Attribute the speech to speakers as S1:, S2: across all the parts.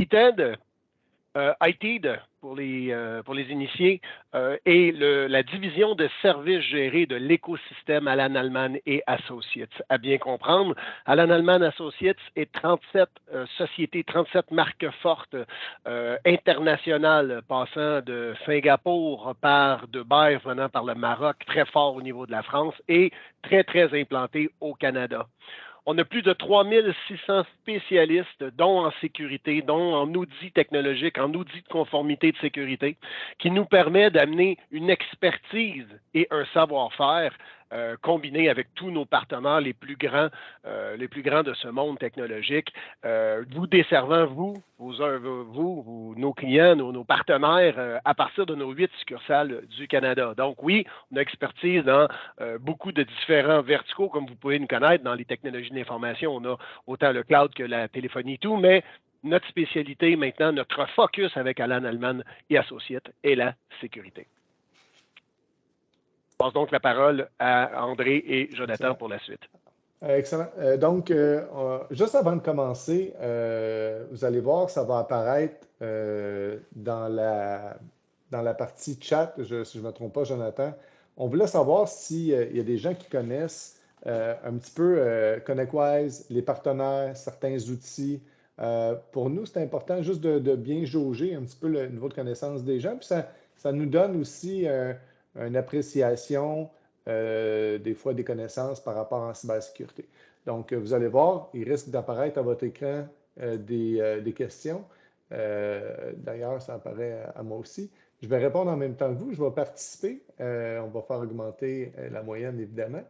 S1: ITED, ITED pour les initiés, et la division de services gérés de l'écosystème Alan Allman et Associates. À bien comprendre, Alan Allman Associates est 37 sociétés, 37 marques fortes internationales, passant de Singapour par Dubaï, venant par le Maroc, très fort au niveau de la France et très, très implanté au Canada. On a plus de 3600 spécialistes, dont en sécurité, dont en audit technologique, en audit de conformité de sécurité, qui nous permet d'amener une expertise et un savoir-faire combiné avec tous nos partenaires les plus grands de ce monde technologique, vous desservant, nos clients, nos partenaires, à partir de nos 8 succursales du Canada. Donc oui, on a expertise dans beaucoup de différents verticaux, comme vous pouvez nous connaître, dans les technologies de l'information. On a autant le cloud que la téléphonie et tout, mais notre spécialité maintenant, notre focus avec Alan Allman et Associates est la sécurité. Je passe donc la parole à André et Jonathan pour la suite.
S2: Excellent. Donc, juste avant de commencer, vous allez voir, ça va apparaître dans la partie chat, si je ne me trompe pas, Jonathan. On voulait savoir s'il y a des gens qui connaissent un petit peu ConnectWise, les partenaires, certains outils. Pour nous, c'est important juste de bien jauger un petit peu le niveau de connaissance des gens. Puis ça nous donne aussi une appréciation, des fois des connaissances par rapport à la cybersécurité. Donc, vous allez voir, il risque d'apparaître à votre écran des questions. D'ailleurs, ça apparaît à moi aussi. Je vais répondre en même temps que vous. Je vais participer. On va faire augmenter la moyenne, évidemment.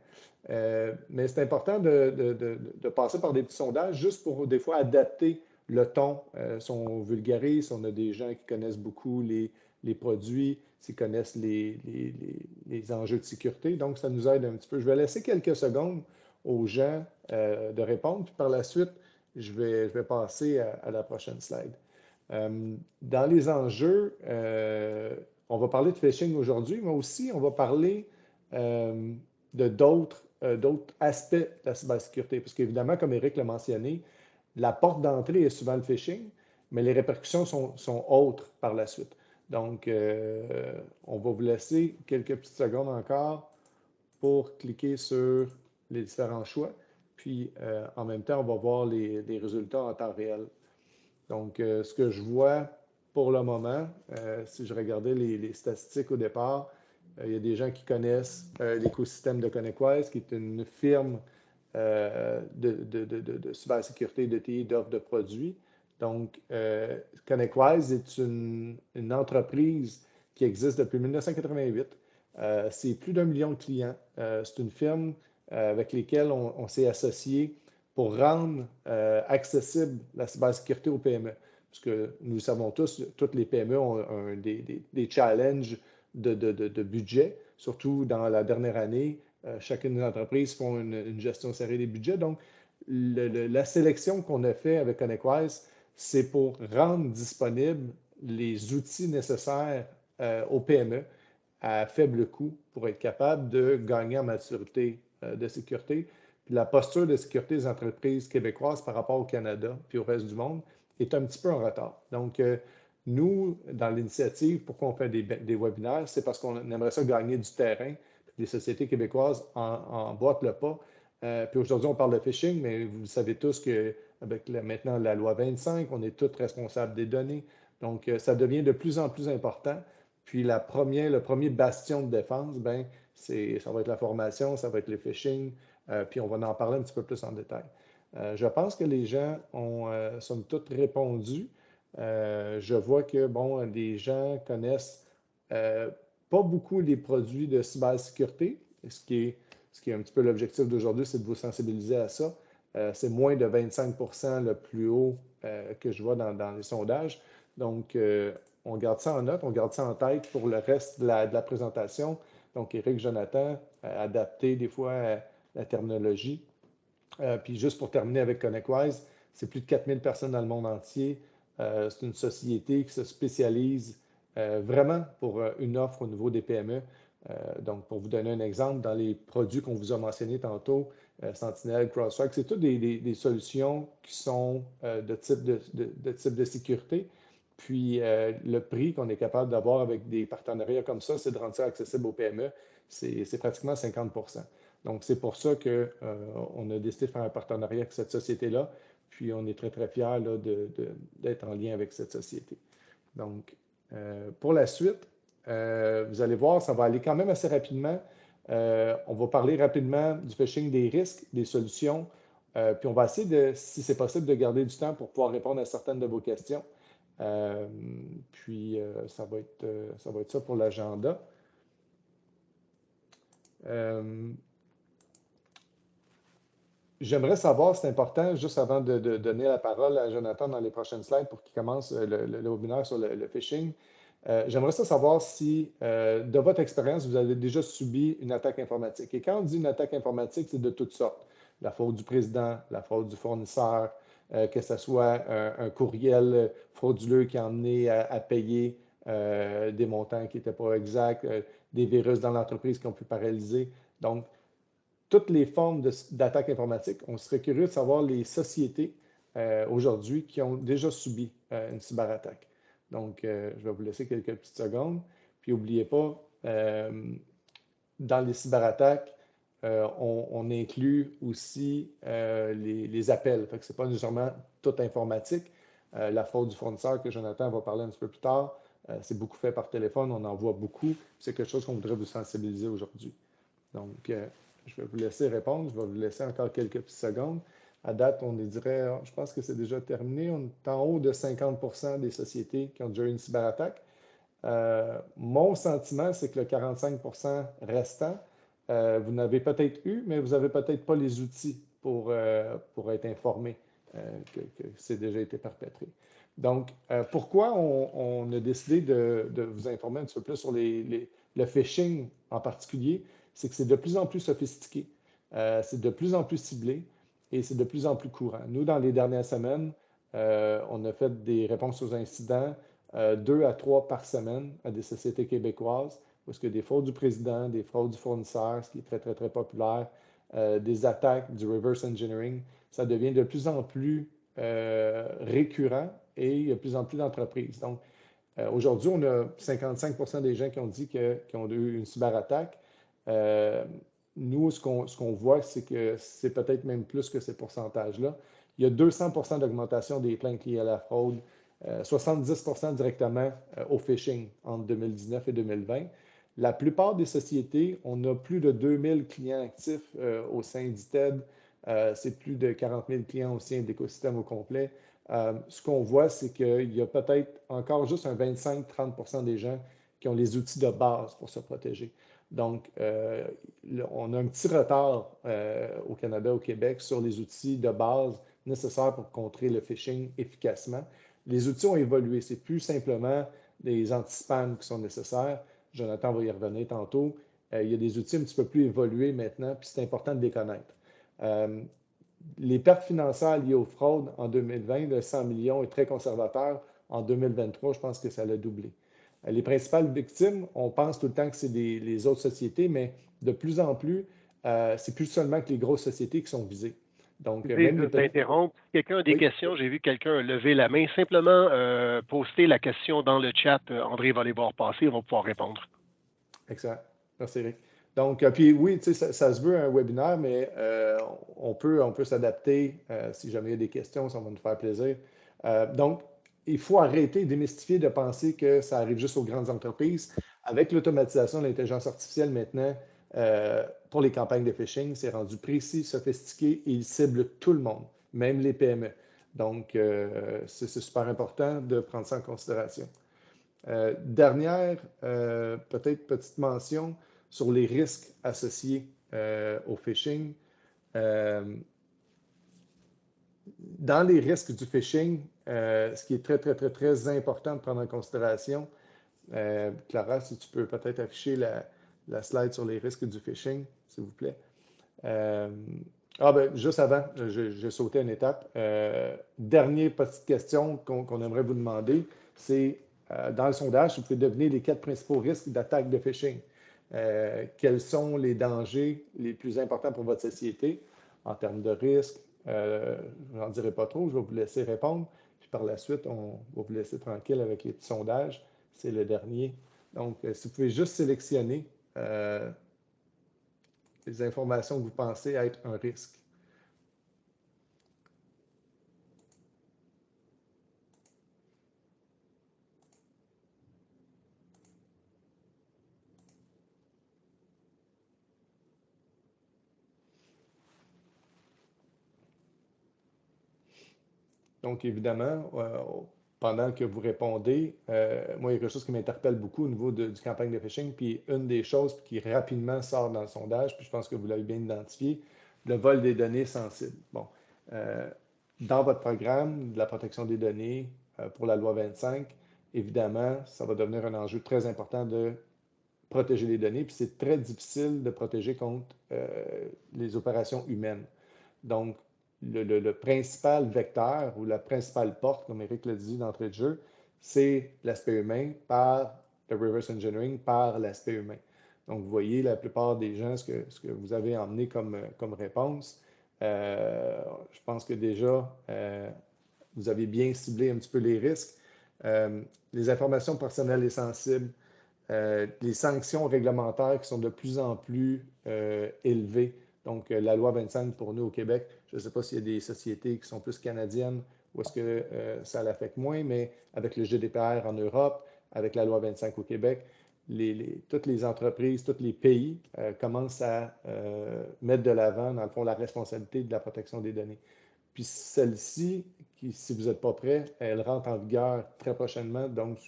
S2: Mais c'est important de passer par des petits sondages juste pour, des fois, adapter le ton. Si on vulgarise, si on a des gens qui connaissent beaucoup les produits, s'ils connaissent les enjeux de sécurité. Donc, ça nous aide un petit peu. Je vais laisser quelques secondes aux gens de répondre. Puis par la suite, je vais passer à la prochaine slide. Dans les enjeux, on va parler de phishing aujourd'hui, mais aussi on va parler de d'autres aspects de la cybersécurité. Parce qu'évidemment, comme Eric l'a mentionné, la porte d'entrée est souvent le phishing, mais les répercussions sont autres par la suite. Donc, on va vous laisser quelques petites secondes encore pour cliquer sur les différents choix. Puis, en même temps, on va voir les résultats en temps réel. Donc, ce que je vois pour le moment, si je regardais les statistiques au départ, il y a des gens qui connaissent l'écosystème de ConnectWise, qui est une firme de cybersécurité, de TI, d'offres de produits. Donc, ConnectWise est une entreprise qui existe depuis 1988. C'est plus d'1 million de clients. C'est une firme avec laquelle on s'est associé pour rendre accessible la cybersécurité aux PME. Parce que nous le savons tous, toutes les PME ont des challenges de budget, surtout dans la dernière année. Chacune des entreprises font une gestion serrée des budgets. Donc, la sélection qu'on a fait avec ConnectWise, c'est pour rendre disponibles les outils nécessaires aux PME à faible coût pour être capable de gagner en maturité de sécurité. Puis la posture de sécurité des entreprises québécoises par rapport au Canada puis au reste du monde est un petit peu en retard. Donc, nous, dans l'initiative, pourquoi on fait des webinaires, c'est parce qu'on aimerait ça gagner du terrain. Les sociétés québécoises emboîtent le pas. Puis aujourd'hui, on parle de phishing, mais vous savez tous qu'avec maintenant la loi 25, on est tous responsables des données. Donc, ça devient de plus en plus important. Puis le premier bastion de défense, ça va être la formation, ça va être le phishing, puis on va en parler un petit peu plus en détail. Je pense que les gens ont, somme toute, répondu. Je vois que, les gens connaissent pas beaucoup les produits de cybersécurité, ce qui est un petit peu l'objectif d'aujourd'hui, c'est de vous sensibiliser à ça. C'est moins de 25% le plus haut que je vois dans les sondages. Donc, on garde ça en note, on garde ça en tête pour le reste de la présentation. Donc, Eric, Jonathan, adapter des fois la terminologie. Puis juste pour terminer avec ConnectWise, c'est plus de 4000 personnes dans le monde entier. C'est une société qui se spécialise vraiment pour une offre au niveau des PME. Donc, pour vous donner un exemple, dans les produits qu'on vous a mentionnés tantôt, Sentinel, CrowdStrike, c'est toutes des solutions qui sont de type de sécurité. Puis, le prix qu'on est capable d'avoir avec des partenariats comme ça, c'est de rendre ça accessible aux PME. C'est pratiquement 50%. Donc, c'est pour ça qu'on a décidé de faire un partenariat avec cette société-là. Puis, on est très, très fiers là, d'être en lien avec cette société. Donc, pour la suite, vous allez voir, ça va aller quand même assez rapidement. On va parler rapidement du phishing, des risques, des solutions. Puis on va essayer de, si c'est possible, de garder du temps pour pouvoir répondre à certaines de vos questions. Puis ça va être ça pour l'agenda. J'aimerais savoir, c'est important, juste avant de donner la parole à Jonathan dans les prochaines slides pour qu'il commence le webinaire sur le phishing. J'aimerais savoir si, de votre expérience, vous avez déjà subi une attaque informatique. Et quand on dit une attaque informatique, c'est de toutes sortes. La faute du président, la faute du fournisseur, que ce soit un courriel frauduleux qui a emmené à payer des montants qui n'étaient pas exacts, des virus dans l'entreprise qui ont pu paralyser. Donc, toutes les formes d'attaque informatique. On serait curieux de savoir les sociétés aujourd'hui qui ont déjà subi une cyberattaque. Donc, je vais vous laisser quelques petites secondes. Puis, n'oubliez pas, dans les cyberattaques, on inclut aussi les appels. Ce n'est pas nécessairement tout informatique. La fraude du fournisseur que Jonathan va parler un petit peu plus tard, c'est beaucoup fait par téléphone. On en voit beaucoup. C'est quelque chose qu'on voudrait vous sensibiliser aujourd'hui. Donc, je vais vous laisser répondre. Je vais vous laisser encore quelques petites secondes. À date, on dirait, je pense que c'est déjà terminé. On est en haut de 50% des sociétés qui ont déjà eu une cyberattaque. Mon sentiment, c'est que le 45% restant, vous n'avez peut-être eu, mais vous n'avez peut-être pas les outils pour être informé que c'est déjà été perpétré. Donc, pourquoi on a décidé de vous informer un petit peu plus sur le phishing en particulier? C'est que c'est de plus en plus sophistiqué, c'est de plus en plus ciblé et c'est de plus en plus courant. Nous, dans les dernières semaines, on a fait des réponses aux incidents 2 à 3 par semaine à des sociétés québécoises, parce que des fraudes du président, des fraudes du fournisseur, ce qui est très, très, très populaire, des attaques, du reverse engineering, ça devient de plus en plus récurrent et il y a de plus en plus d'entreprises. Donc, aujourd'hui, on a 55% des gens qui ont dit qu'ils ont eu une cyberattaque. Nous, ce qu'on voit, c'est que c'est peut-être même plus que ces pourcentages-là. Il y a 200% d'augmentation des plaintes liées à la fraude, 70% directement au phishing entre 2019 et 2020. La plupart des sociétés, on a plus de 2000 clients actifs au sein d'ITED. C'est plus de 40 000 clients au sein de l'écosystème au complet. Ce qu'on voit, c'est qu'il y a peut-être encore juste un 25-30% des gens qui ont les outils de base pour se protéger. Donc, on a un petit retard au Canada, au Québec, sur les outils de base nécessaires pour contrer le phishing efficacement. Les outils ont évolué. C'est plus simplement des anti-spam qui sont nécessaires. Jonathan va y revenir tantôt. Il y a des outils un petit peu plus évolués maintenant, puis c'est important de les connaître. Les pertes financières liées aux fraudes en 2020 de 100 millions est très conservateur. En 2023, je pense que ça l'a doublé. Les principales victimes, on pense tout le temps que c'est les autres sociétés, mais de plus en plus, c'est plus seulement que les grosses sociétés qui sont visées. Donc, même les petites...
S1: T'interrompre. Quelqu'un a des
S2: Oui.
S1: questions. J'ai vu quelqu'un lever la main. Simplement poster la question dans le chat. André va les voir passer. On va pouvoir répondre.
S2: Excellent. Merci, Eric. Donc, puis oui, tu sais, ça se veut un webinaire, mais on peut s'adapter si jamais il y a des questions, ça va nous faire plaisir. Donc, il faut arrêter, démystifier de penser que ça arrive juste aux grandes entreprises. Avec l'automatisation de l'intelligence artificielle maintenant, pour les campagnes de phishing, c'est rendu précis, sophistiqué et il cible tout le monde, même les PME. Donc, c'est super important de prendre ça en considération. Dernière, peut-être petite mention sur les risques associés au phishing. Dans les risques du phishing, ce qui est très, très, très, très important de prendre en considération, Clara, si tu peux peut-être afficher la slide sur les risques du phishing, s'il vous plaît. Juste avant, j'ai sauté une étape. Dernière petite question qu'on aimerait vous demander, c'est dans le sondage, vous pouvez deviner les 4 principaux risques d'attaque de phishing. quels sont les dangers les plus importants pour votre société en termes de risque. Je n'en dirai pas trop, je vais vous laisser répondre. Puis par la suite, on va vous laisser tranquille avec les petits sondages. C'est le dernier. Donc, si vous pouvez juste sélectionner les informations que vous pensez être un risque. Donc, évidemment, pendant que vous répondez, moi, il y a quelque chose qui m'interpelle beaucoup au niveau du campagne de phishing. Puis, une des choses qui rapidement sort dans le sondage, puis je pense que vous l'avez bien identifié, le vol des données sensibles. Bon, dans votre programme de la protection des données pour la loi 25, évidemment, ça va devenir un enjeu très important de protéger les données. Puis, c'est très difficile de protéger contre les opérations humaines. Donc, le principal vecteur ou la principale porte, comme Eric l'a dit d'entrée de jeu, c'est l'aspect humain par le reverse engineering, par l'aspect humain. Donc, vous voyez, la plupart des gens, ce que vous avez emmené comme réponse, je pense que déjà, vous avez bien ciblé un petit peu les risques. Les informations personnelles et sensibles, les sanctions réglementaires qui sont de plus en plus élevées. Donc, la loi 25 pour nous au Québec, je ne sais pas s'il y a des sociétés qui sont plus canadiennes ou est-ce que ça l'affecte moins, mais avec le GDPR en Europe, avec la loi 25 au Québec, toutes les entreprises, tous les pays commencent à mettre de l'avant, dans le fond, la responsabilité de la protection des données. Puis celle-ci, si vous n'êtes pas prêt, elle rentre en vigueur très prochainement. Donc,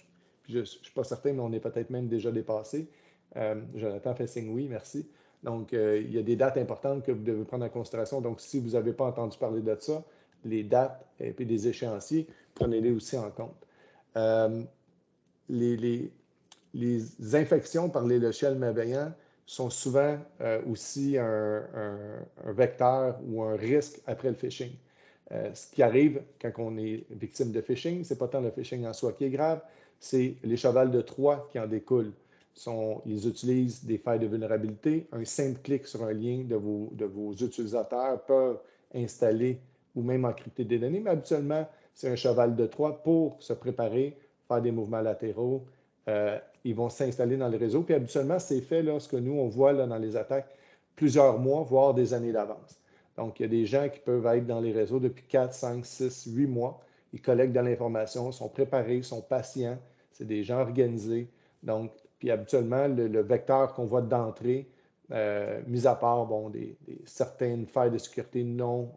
S2: je ne suis pas certain, mais on est peut-être même déjà dépassé. Jonathan fait signe oui, merci. Donc, il y a des dates importantes que vous devez prendre en considération. Donc, si vous n'avez pas entendu parler de ça, les dates et puis des échéanciers, prenez-les aussi en compte. Les infections par les logiciels malveillants sont souvent aussi un vecteur ou un risque après le phishing. Ce qui arrive quand on est victime de phishing, ce n'est pas tant le phishing en soi qui est grave, c'est les chevals de Troie qui en découlent. Ils utilisent des failles de vulnérabilité. Un simple clic sur un lien de vos utilisateurs peuvent installer ou même encrypter des données, mais habituellement, c'est un cheval de Troie pour se préparer, faire des mouvements latéraux. Ils vont s'installer dans le réseau. Puis habituellement, c'est fait lorsque nous, on voit là, dans les attaques plusieurs mois, voire des années d'avance. Donc, il y a des gens qui peuvent être dans les réseaux depuis 4, 5, 6, 8 mois. Ils collectent de l'information, sont préparés, sont patients. C'est des gens organisés. Donc, puis habituellement, le vecteur qu'on voit d'entrée, mis à part certaines failles de sécurité non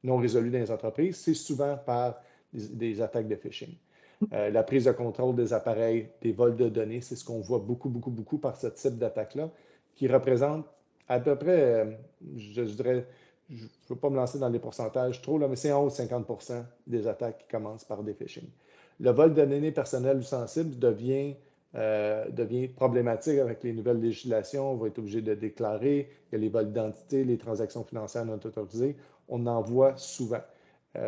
S2: résolues dans les entreprises, c'est souvent par des attaques de phishing. La prise de contrôle des appareils, des vols de données, c'est ce qu'on voit beaucoup, beaucoup, beaucoup par ce type d'attaque-là, qui représente à peu près, je dirais, je ne veux pas me lancer dans les pourcentages trop, là, mais c'est en haut de 50% des attaques qui commencent par des phishing. Le vol de données personnelles ou sensibles devient problématique avec les nouvelles législations. On va être obligé de déclarer. Il y a les vols d'identité, les transactions financières non autorisées. On en voit souvent.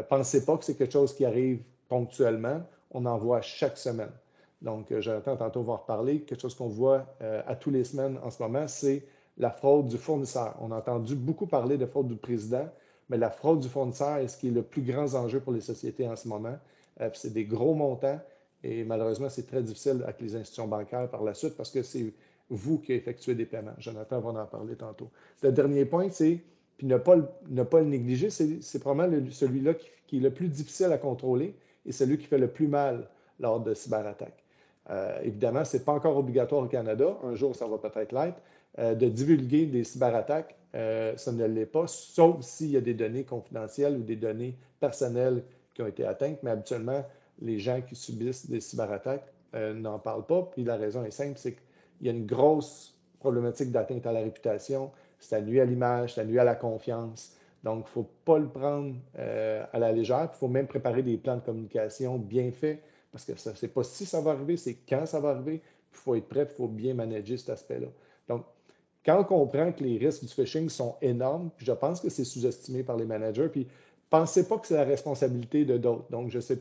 S2: Pensez pas que c'est quelque chose qui arrive ponctuellement. On en voit chaque semaine. Donc, Jonathan, tantôt, on va en reparler. Quelque chose qu'on voit à tous les semaines en ce moment, c'est la fraude du fournisseur. On a entendu beaucoup parler de fraude du président, mais la fraude du fournisseur est ce qui est le plus grand enjeu pour les sociétés en ce moment. C'est des gros montants et malheureusement, c'est très difficile avec les institutions bancaires par la suite parce que c'est vous qui effectuez des paiements. Jonathan va en parler tantôt. Le dernier point, c'est, puis ne pas le négliger, c'est probablement celui-là qui est le plus difficile à contrôler et celui qui fait le plus mal lors de cyberattaques. Évidemment, ce n'est pas encore obligatoire au Canada. Un jour, ça va peut-être l'être. De divulguer des cyberattaques, ça ne l'est pas, sauf s'il y a des données confidentielles ou des données personnelles qui ont été atteintes. Mais habituellement, les gens qui subissent des cyberattaques n'en parlent pas. Puis la raison est simple, c'est qu'il y a une grosse problématique d'atteinte à la réputation. Ça nuit à l'image, ça nuit à la confiance. Donc, il ne faut pas le prendre à la légère. Il faut même préparer des plans de communication bien faits parce que ce n'est pas si ça va arriver, c'est quand ça va arriver. Il faut être prêt, il faut bien manager cet aspect-là. Donc, quand on comprend que les risques du phishing sont énormes, puis je pense que c'est sous-estimé par les managers, puis pensez pas que c'est la responsabilité de d'autres. Donc, je sais,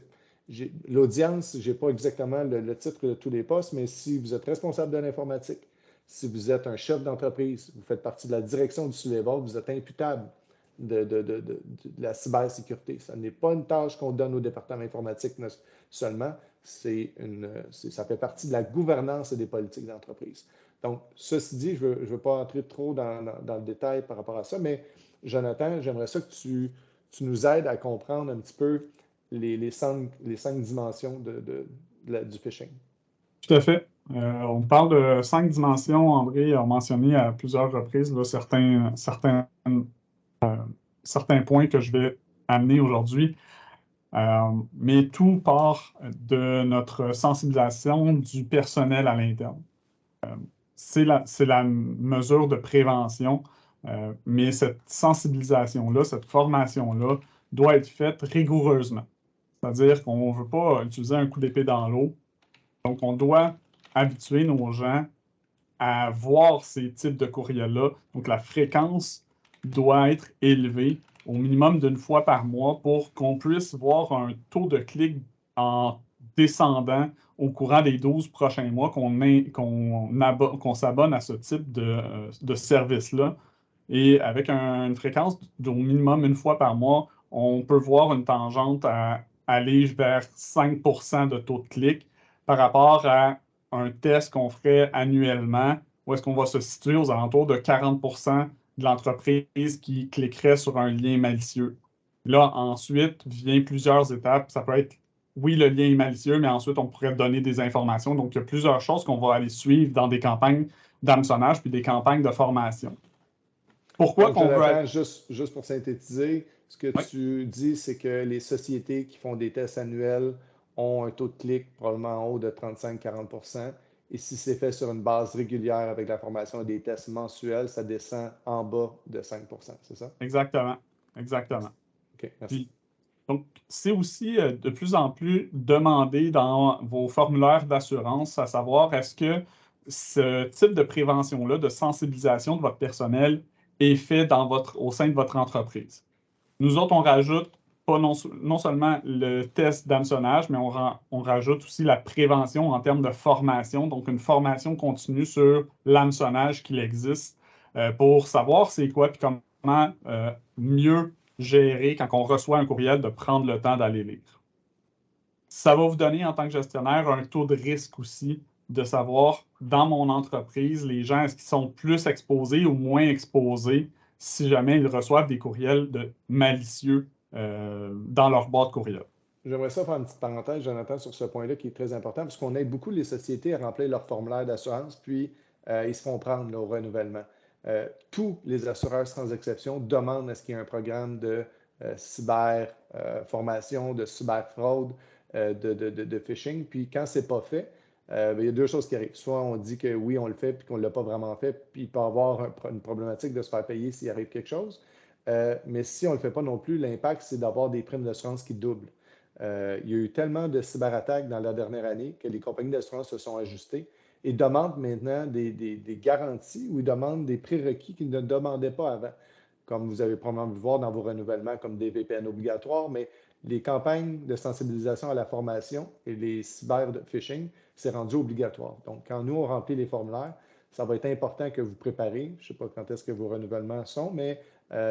S2: l'audience, je n'ai pas exactement le titre de tous les postes, mais si vous êtes responsable de l'informatique, Si vous êtes un chef d'entreprise, vous faites partie de la direction du C-level, vous êtes imputable de la cybersécurité. Ce n'est pas une tâche qu'on donne au département informatique seulement, ça fait partie de la gouvernance et des politiques d'entreprise. Donc, ceci dit, je ne veux pas entrer trop dans le détail par rapport à ça, mais Jonathan, j'aimerais ça que tu nous aides à comprendre un petit peu les cinq dimensions du phishing.
S3: Tout à fait. On parle de 5 dimensions. André a mentionné à plusieurs reprises là, certains points que je vais amener aujourd'hui. Mais tout part de notre sensibilisation du personnel à l'interne. C'est la mesure de prévention, mais cette sensibilisation-là, cette formation-là, doit être faite rigoureusement. C'est-à-dire qu'on ne veut pas utiliser un coup d'épée dans l'eau. Donc, on doit habituer nos gens à voir ces types de courriels-là. Donc, la fréquence doit être élevée au minimum d'une fois par mois pour qu'on puisse voir un taux de clic en descendant au courant des 12 prochains mois qu'on s'abonne à ce type de service-là. Et avec une fréquence d'au minimum une fois par mois, on peut voir une tangente à aller vers 5 % de taux de clic par rapport à un test qu'on ferait annuellement, où est-ce qu'on va se situer aux alentours de 40 % de l'entreprise qui cliquerait sur un lien malicieux. Là, ensuite, vient plusieurs étapes. Ça peut être, oui, le lien est malicieux, mais ensuite, on pourrait donner des informations. Donc, il y a plusieurs choses qu'on va aller suivre dans des campagnes d'hameçonnage puis des campagnes de formation. Pourquoi
S2: donc,
S3: qu'on
S2: Jonathan,
S3: veut...
S2: juste pour synthétiser, ce que tu dis, c'est que les sociétés qui font des tests annuels ont un taux de clic probablement en haut de 35-40 %. Et si c'est fait sur une base régulière avec la formation et des tests mensuels, ça descend en bas de 5 %, c'est ça?
S3: Exactement. Exactement.
S2: OK, merci.
S3: Puis, donc, c'est aussi de plus en plus demandé dans vos formulaires d'assurance, à savoir est-ce que ce type de prévention-là, de sensibilisation de votre personnel est fait au sein de votre entreprise. Nous autres, on rajoute pas non seulement le test d'hameçonnage, mais on rajoute aussi la prévention en termes de formation, donc une formation continue sur l'hameçonnage qu'il existe pour savoir c'est quoi et comment mieux gérer quand on reçoit un courriel, de prendre le temps d'aller lire. Ça va vous donner en tant que gestionnaire un taux de risque aussi de savoir dans mon entreprise, les gens, est-ce qu'ils sont plus exposés ou moins exposés si jamais ils reçoivent des courriels malicieux dans leur boîte courriel.
S2: J'aimerais ça faire une petite parenthèse, Jonathan, sur ce point-là qui est très important, parce qu'on aide beaucoup les sociétés à remplir leur formulaire d'assurance, puis ils se font prendre là, au renouvellement. Tous les assureurs, sans exception, demandent à ce qu'il y ait un programme de cyber-formation, de cyber-fraude, de phishing. Puis quand ce n'est pas fait, il y a deux choses qui arrivent. Soit on dit que oui, on le fait, puis qu'on ne l'a pas vraiment fait, puis il peut y avoir une problématique de se faire payer s'il arrive quelque chose. Mais si on ne le fait pas non plus, l'impact, c'est d'avoir des primes d'assurance qui doublent. Il y a eu tellement de cyberattaques dans la dernière année que les compagnies d'assurance se sont ajustées et demandent maintenant des garanties ou ils demandent des prérequis qu'ils ne demandaient pas avant, comme vous avez probablement pu voir dans vos renouvellements, comme des VPN obligatoires, mais les campagnes de sensibilisation à la formation et les cyber-phishing, c'est rendu obligatoire. Donc, quand nous, on remplit les formulaires, ça va être important que vous préparez. Je ne sais pas quand est-ce que vos renouvellements sont, mais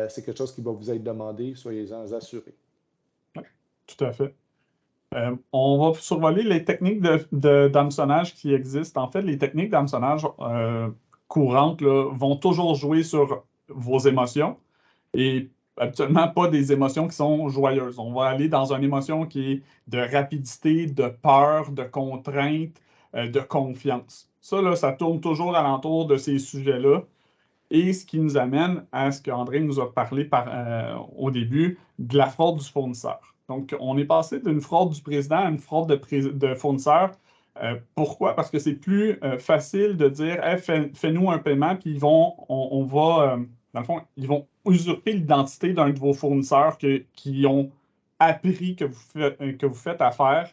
S2: c'est quelque chose qui va vous être demandé, soyez-en assurés.
S3: Oui, tout à fait. On va survoler les techniques d'hameçonnage qui existent. En fait, les techniques d'hameçonnage courantes là, vont toujours jouer sur vos émotions et habituellement pas des émotions qui sont joyeuses. On va aller dans une émotion qui est de rapidité, de peur, de contrainte, de confiance. Ça, là, ça tourne toujours alentour de ces sujets-là. Et ce qui nous amène à ce qu'André nous a parlé au début, de la fraude du fournisseur. Donc, on est passé d'une fraude du président à une fraude de fournisseur. Pourquoi? Parce que c'est plus facile de dire hey, fais-nous un paiement, puis on va, dans le fond, ils vont usurper l'identité d'un de vos fournisseurs qui ont appris que vous faites affaire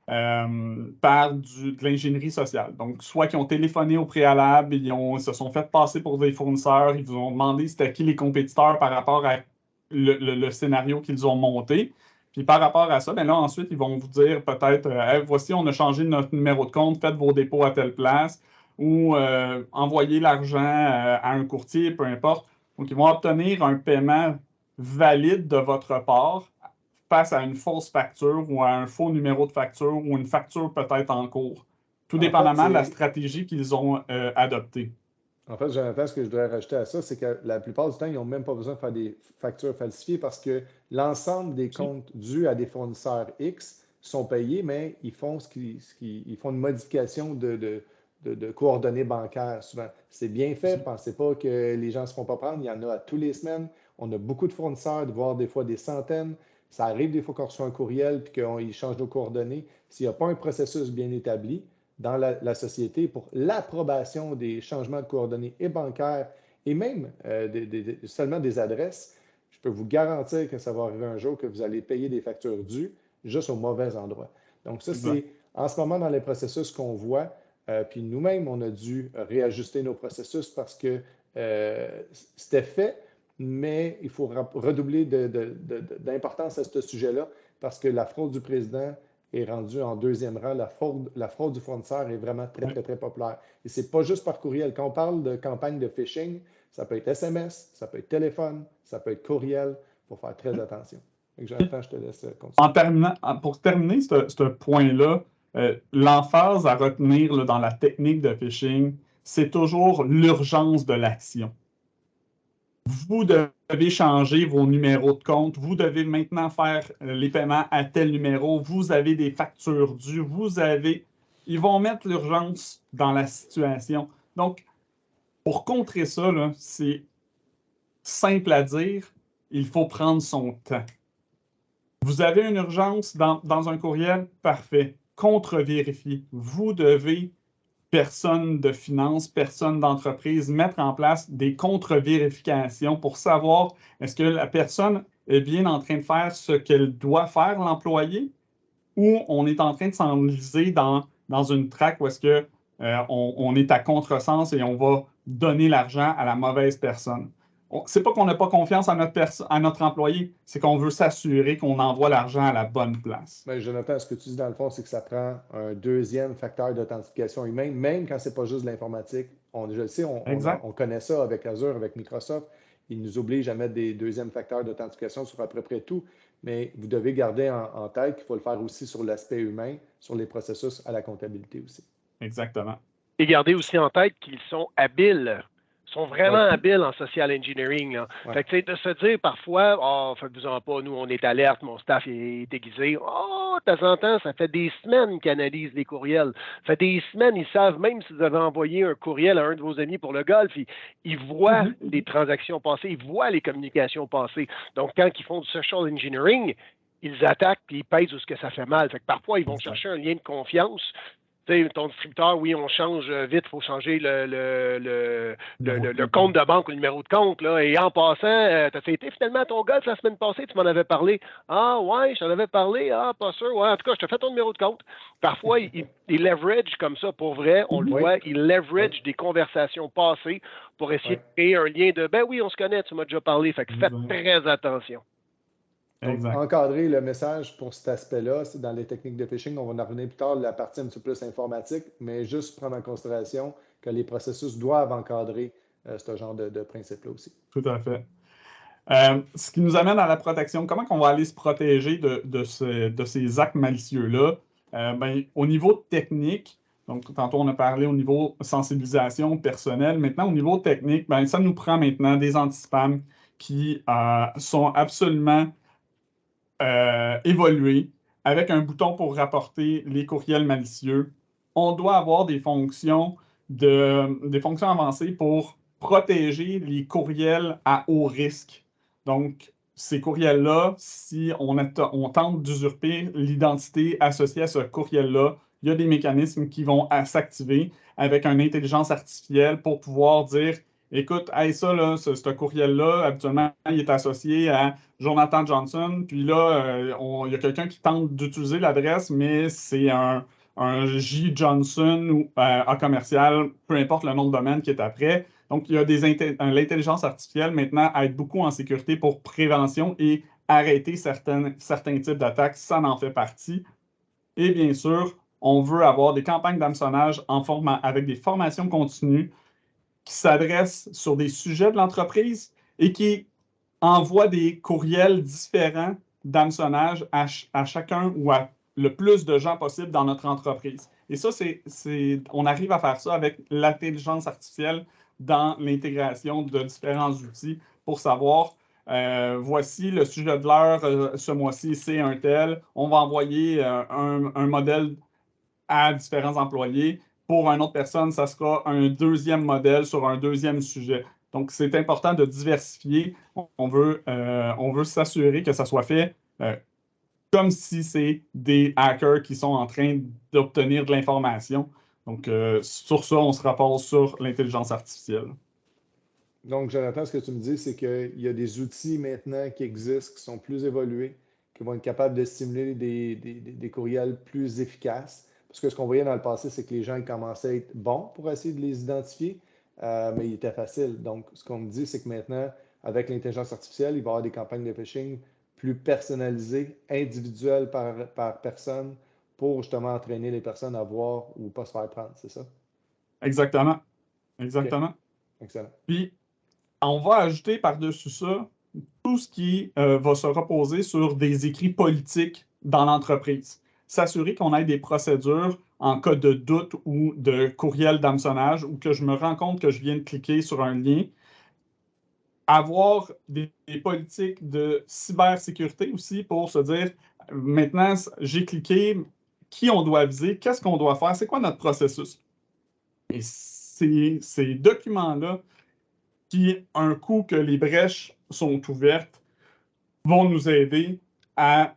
S3: par de l'ingénierie sociale. Donc, soit qu'ils ont téléphoné au préalable, ils se sont fait passer pour des fournisseurs, ils vous ont demandé c'était qui les compétiteurs par rapport à le scénario qu'ils ont monté. Puis par rapport à ça, bien là, ensuite, ils vont vous dire peut-être hey, voici, on a changé notre numéro de compte, faites vos dépôts à telle place. ou envoyer l'argent à un courtier, peu importe. Donc, ils vont obtenir un paiement valide de votre part face à une fausse facture ou à un faux numéro de facture ou une facture peut-être en cours, tout
S2: En fait,
S3: dépendamment de la stratégie qu'ils ont adoptée.
S2: En fait, Jonathan, ce que je voudrais rajouter à ça, c'est que la plupart du temps, ils n'ont même pas besoin de faire des factures falsifiées parce que l'ensemble des comptes dus à des fournisseurs X sont payés, mais ils font ils font une modification de coordonnées bancaires souvent. C'est bien fait, pensez pas que les gens ne se font pas prendre, il y en a à tous les semaines. On a beaucoup de fournisseurs, voire des fois des centaines. Ça arrive des fois qu'on reçoit un courriel et qu'ils changent nos coordonnées. S'il n'y a pas un processus bien établi dans la société pour l'approbation des changements de coordonnées et bancaires et même seulement des adresses, je peux vous garantir que ça va arriver un jour que vous allez payer des factures dues juste au mauvais endroit. Donc ça, c'est en ce moment dans les processus qu'on voit, puis nous-mêmes, on a dû réajuster nos processus parce que c'était fait, mais il faut redoubler d'importance à ce sujet-là parce que la fraude du président est rendue en deuxième rang. La fraude du fournisseur est vraiment très, très, très populaire. Et ce n'est pas juste par courriel. Quand on parle de campagne de phishing, ça peut être SMS, ça peut être téléphone, ça peut être courriel. Il faut faire très attention. Jonathan, je te laisse continuer.
S3: Pour terminer ce point-là, l'emphase à retenir là, dans la technique de phishing, c'est toujours l'urgence de l'action. Vous devez changer vos numéros de compte. Vous devez maintenant faire les paiements à tel numéro. Vous avez des factures dues. Ils vont mettre l'urgence dans la situation. Donc, pour contrer ça, c'est simple à dire. Il faut prendre son temps. Vous avez une urgence dans un courriel? Parfait. Contre-vérifier. Vous devez, personne de finance, personne d'entreprise, mettre en place des contre-vérifications pour savoir est-ce que la personne est bien en train de faire ce qu'elle doit faire, l'employé, ou on est en train de s'enliser dans une traque où est-ce que on est à contresens et on va donner l'argent à la mauvaise personne. C'est pas qu'on n'a pas confiance à notre employé, c'est qu'on veut s'assurer qu'on envoie l'argent à la bonne place.
S2: Bien, Jonathan, ce que tu dis dans le fond, c'est que ça prend un deuxième facteur d'authentification humaine, même quand ce n'est pas juste de l'informatique. Je le sais, on connaît ça avec Azure, avec Microsoft. Ils nous obligent à mettre des deuxièmes facteurs d'authentification sur à peu près tout, mais vous devez garder en tête qu'il faut le faire aussi sur l'aspect humain, sur les processus à la comptabilité aussi.
S3: Exactement.
S1: Et gardez aussi en tête qu'ils sont habiles. Ils sont vraiment habiles en social engineering. Ouais. Fait que, de se dire parfois, faites-vous-en pas, nous, on est alerte, mon staff est aiguisé. De temps en temps, ça fait des semaines qu'ils analysent les courriels. Ça fait des semaines, ils savent, même si vous avez envoyé un courriel à un de vos amis pour le golf, ils voient les transactions passées, ils voient les communications passées. Donc, quand ils font du social engineering, ils attaquent puis ils pèsent où ce que ça fait mal. Fait que parfois, ils vont chercher un lien de confiance. Tu sais, ton distributeur, oui, on change vite, il faut changer le compte de banque ou le numéro de compte. Là, et en passant, tu as fêté finalement ton golf la semaine passée, tu m'en avais parlé. Ah ouais, je t'en avais parlé. Ah, pas sûr. Ouais, en tout cas, je te fais ton numéro de compte. Parfois, ils leverage comme ça, pour vrai, on le voit, ils leverage des conversations passées pour essayer de créer un lien de ben oui, on se connaît, tu m'as déjà parlé. Fait que faites très attention.
S2: Donc, encadrer le message pour cet aspect-là, c'est dans les techniques de phishing. On va en revenir plus tard, la partie un petit peu plus informatique, mais juste prendre en considération que les processus doivent encadrer ce genre de principe-là aussi.
S3: Tout à fait. Ce qui nous amène à la protection. Comment on va aller se protéger de ces actes malicieux-là? Au niveau technique, donc tantôt on a parlé au niveau sensibilisation personnelle. Maintenant, au niveau technique, ça nous prend maintenant des anti-spam qui sont absolument évoluer avec un bouton pour rapporter les courriels malicieux. On doit avoir des fonctions avancées pour protéger les courriels à haut risque. Donc, ces courriels-là, si on tente d'usurper l'identité associée à ce courriel-là, il y a des mécanismes qui vont s'activer avec une intelligence artificielle pour pouvoir dire écoute, ça, là, ce courriel-là, habituellement, il est associé à Jonathan Johnson. Puis là, il y a quelqu'un qui tente d'utiliser l'adresse, mais c'est un J. Johnson ou A commercial, peu importe le nom de domaine qui est après. Donc, il y a l'intelligence artificielle maintenant à être beaucoup en sécurité pour prévention et arrêter certains types d'attaques. Ça en fait partie. Et bien sûr, On veut avoir des campagnes d'hameçonnage avec des formations continues qui s'adressent sur des sujets de l'entreprise et qui envoient des courriels différents d'hameçonnage à chacun ou à le plus de gens possible dans notre entreprise. Et ça, on arrive à faire ça avec l'intelligence artificielle dans l'intégration de différents outils pour savoir, voici le sujet de l'heure, ce mois-ci, c'est un tel. On va envoyer un modèle à différents employés. Pour une autre personne, ça sera un deuxième modèle sur un deuxième sujet. Donc, c'est important de diversifier. On veut s'assurer que ça soit fait comme si c'est des hackers qui sont en train d'obtenir de l'information. Donc, sur ça, on se rapporte sur l'intelligence artificielle.
S2: Donc, Jonathan, ce que tu me dis, c'est qu'il y a des outils maintenant qui existent, qui sont plus évolués, qui vont être capables de stimuler des courriels plus efficaces. Parce que ce qu'on voyait dans le passé, c'est que les gens ils commençaient à être bons pour essayer de les identifier, mais il était facile. Donc, ce qu'on me dit, c'est que maintenant, avec l'intelligence artificielle, il va y avoir des campagnes de phishing plus personnalisées, individuelles par personne, pour justement entraîner les personnes à voir ou pas se faire prendre, c'est ça?
S3: Exactement. Exactement.
S2: OK. Excellent.
S3: Puis, on va ajouter par-dessus ça tout ce qui va se reposer sur des écrits politiques dans l'entreprise. S'assurer qu'on ait des procédures en cas de doute ou de courriel d'hameçonnage ou que je me rends compte que je viens de cliquer sur un lien. Avoir des politiques de cybersécurité aussi pour se dire, maintenant, j'ai cliqué, qui on doit aviser, qu'est-ce qu'on doit faire, c'est quoi notre processus. Et ces documents-là, qui, un coup que les brèches sont ouvertes, vont nous aider à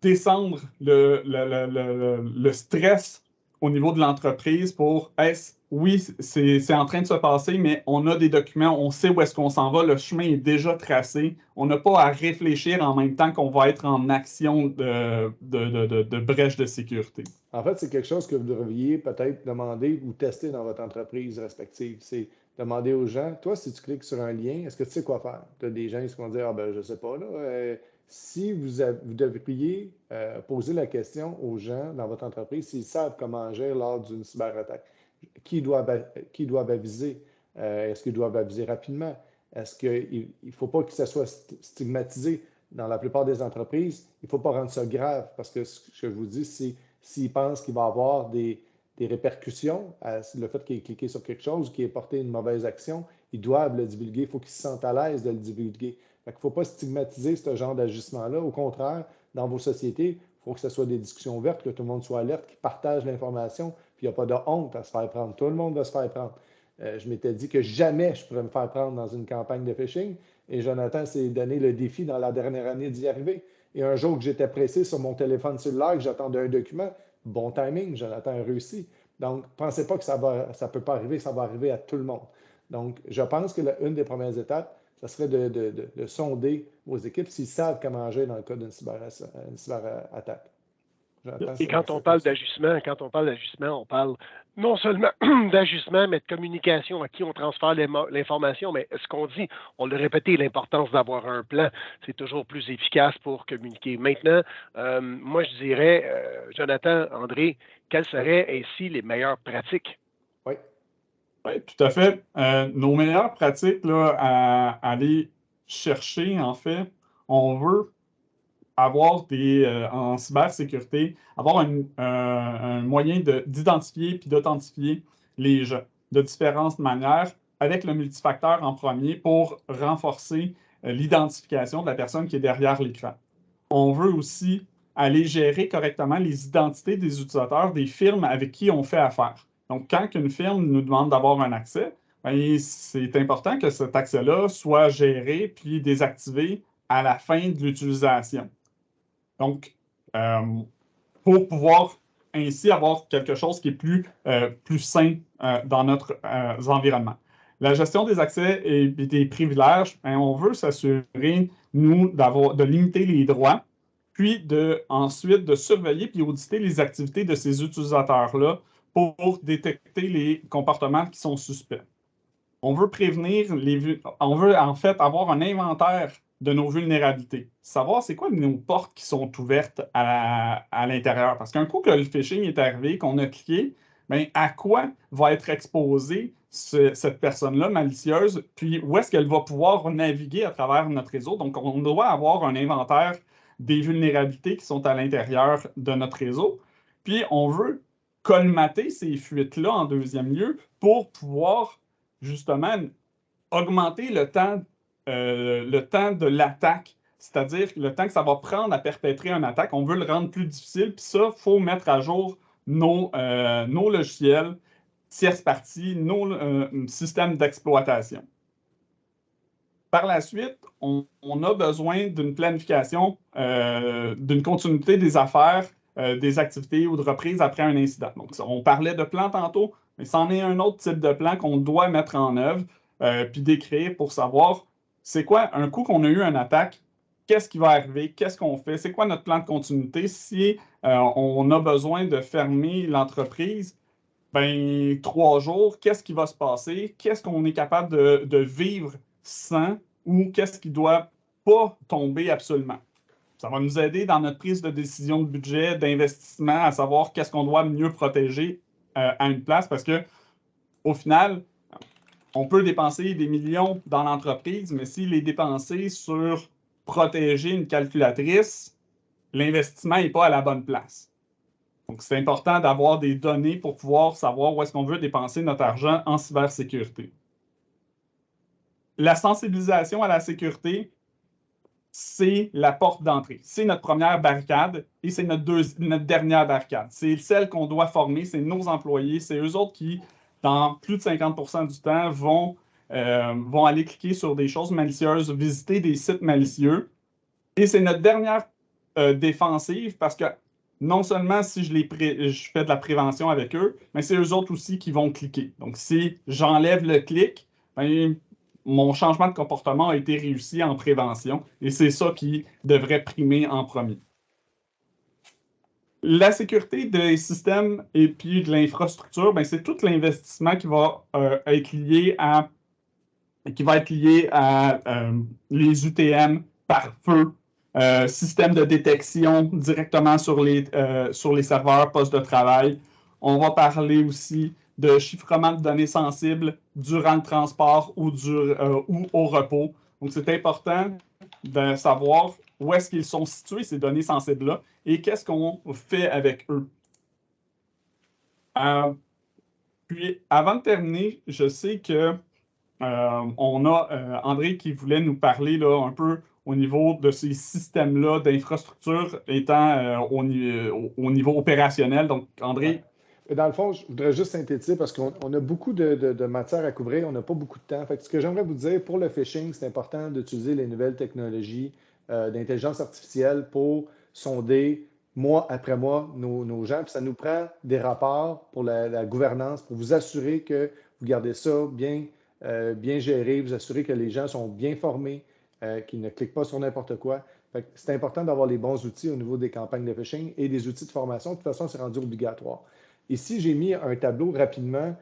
S3: descendre le stress au niveau de l'entreprise pour, oui, c'est en train de se passer, mais on a des documents, on sait où est-ce qu'on s'en va, le chemin est déjà tracé. On n'a pas à réfléchir en même temps qu'on va être en action de brèche de sécurité.
S2: En fait, c'est quelque chose que vous devriez peut-être demander ou tester dans votre entreprise respective. C'est demander aux gens, toi, si tu cliques sur un lien, est-ce que tu sais quoi faire? Tu as des gens qui vont dire, ah ben, je ne sais pas, là. Si vous devriez poser la question aux gens dans votre entreprise s'ils savent comment agir lors d'une cyberattaque. Qui doivent aviser? Est-ce qu'ils doivent aviser rapidement? Est-ce qu'il ne faut pas que ça soit stigmatisé? Dans la plupart des entreprises, il ne faut pas rendre ça grave parce que ce que je vous dis, c'est s'ils pensent qu'il va y avoir des répercussions à le fait qu'il ait cliqué sur quelque chose, qu'il ait porté une mauvaise action, ils doivent le divulguer. Il faut qu'ils se sentent à l'aise de le divulguer. Il ne faut pas stigmatiser ce genre d'ajustement-là. Au contraire, dans vos sociétés, il faut que ce soit des discussions ouvertes, que tout le monde soit alerte, qu'ils partagent l'information, puis il n'y a pas de honte à se faire prendre. Tout le monde va se faire prendre. Je m'étais dit que jamais je pourrais me faire prendre dans une campagne de phishing, et Jonathan s'est donné le défi dans la dernière année d'y arriver. Et un jour que j'étais pressé sur mon téléphone cellulaire, que j'attendais un document, bon timing, Jonathan a réussi. Donc, pensez pas que ça ne peut pas arriver, ça va arriver à tout le monde. Donc, je pense que une des premières étapes, ce serait de sonder vos équipes s'ils savent comment agir dans le cas d'une cyberattaque.
S1: Et quand on parle d'ajustement, on parle non seulement d'ajustement, mais de communication, à qui on transfère l'information. Mais ce qu'on dit, on l'a répété, l'importance d'avoir un plan, c'est toujours plus efficace pour communiquer. Maintenant, moi, je dirais, Jonathan, André, quelles seraient ainsi les meilleures pratiques?
S2: Oui.
S3: Oui, tout à fait. Nos meilleures pratiques là, à aller chercher, en fait, on veut avoir en cybersécurité, avoir un moyen d'identifier puis d'authentifier les gens de différentes manières avec le multifacteur en premier pour renforcer l'identification de la personne qui est derrière l'écran. On veut aussi aller gérer correctement les identités des utilisateurs des firmes avec qui on fait affaire. Donc, quand une firme nous demande d'avoir un accès, c'est important que cet accès-là soit géré puis désactivé à la fin de l'utilisation. Donc, pour pouvoir ainsi avoir quelque chose qui est plus sain dans notre environnement. La gestion des accès et des privilèges, on veut s'assurer, nous, de limiter les droits, puis ensuite de surveiller puis auditer les activités de ces utilisateurs-là pour détecter les comportements qui sont suspects. On veut prévenir on veut en fait avoir un inventaire de nos vulnérabilités. Savoir c'est quoi nos portes qui sont ouvertes à l'intérieur. Parce qu'un coup que le phishing est arrivé, qu'on a cliqué, bien, à quoi va être exposée cette personne-là malicieuse, puis où est-ce qu'elle va pouvoir naviguer à travers notre réseau. Donc, on doit avoir un inventaire des vulnérabilités qui sont à l'intérieur de notre réseau. Puis, on veut colmater ces fuites-là en deuxième lieu pour pouvoir justement augmenter le temps de l'attaque, c'est-à-dire le temps que ça va prendre à perpétrer une attaque. On veut le rendre plus difficile, puis ça, il faut mettre à jour nos logiciels tierces parties, nos systèmes d'exploitation. Par la suite, on a besoin d'une planification, d'une continuité des affaires, des activités ou de reprise après un incident. Donc, on parlait de plan tantôt, mais c'en est un autre type de plan qu'on doit mettre en œuvre puis décrire pour savoir c'est quoi, un coup qu'on a eu une attaque, qu'est-ce qui va arriver, qu'est-ce qu'on fait, c'est quoi notre plan de continuité si on a besoin de fermer l'entreprise. Ben, 3 jours, qu'est-ce qui va se passer? Qu'est-ce qu'on est capable de vivre sans ou qu'est-ce qui ne doit pas tomber absolument? Ça va nous aider dans notre prise de décision de budget, d'investissement, à savoir qu'est-ce qu'on doit mieux protéger à une place parce que au final, on peut dépenser des millions dans l'entreprise, mais s'il est dépensé sur protéger une calculatrice, l'investissement n'est pas à la bonne place. Donc, c'est important d'avoir des données pour pouvoir savoir où est-ce qu'on veut dépenser notre argent en cybersécurité. La sensibilisation à la sécurité, c'est la porte d'entrée. C'est notre première barricade et c'est notre dernière barricade. C'est celle qu'on doit former, c'est nos employés, c'est eux autres qui, dans plus de 50% du temps, vont aller cliquer sur des choses malicieuses, visiter des sites malicieux. Et c'est notre dernière défensive parce que non seulement si je fais de la prévention avec eux, mais c'est eux autres aussi qui vont cliquer. Donc, si j'enlève le clic, ben, mon changement de comportement a été réussi en prévention et c'est ça qui devrait primer en premier. La sécurité des systèmes et puis de l'infrastructure, ben, c'est tout l'investissement qui va être lié à les UTM, pare-feu, système de détection directement sur les serveurs postes de travail. On va parler aussi de chiffrement de données sensibles durant le transport ou au repos. Donc, c'est important de savoir où est-ce qu'ils sont situés, ces données sensibles-là, et qu'est-ce qu'on fait avec eux. Puis, avant de terminer, je sais que on a André qui voulait nous parler là, un peu au niveau de ces systèmes-là d'infrastructure étant au niveau opérationnel. Donc, André.
S2: Ouais. Dans le fond, je voudrais juste synthétiser parce qu'on a beaucoup de matière à couvrir, on n'a pas beaucoup de temps. Fait que ce que j'aimerais vous dire, pour le phishing, c'est important d'utiliser les nouvelles technologies d'intelligence artificielle pour sonder mois après mois nos gens. Puis ça nous prend des rapports pour la gouvernance, pour vous assurer que vous gardez ça bien géré, vous assurer que les gens sont bien formés, qu'ils ne cliquent pas sur n'importe quoi. C'est important d'avoir les bons outils au niveau des campagnes de phishing et des outils de formation. De toute façon, c'est rendu obligatoire. Ici, j'ai mis un tableau rapidement,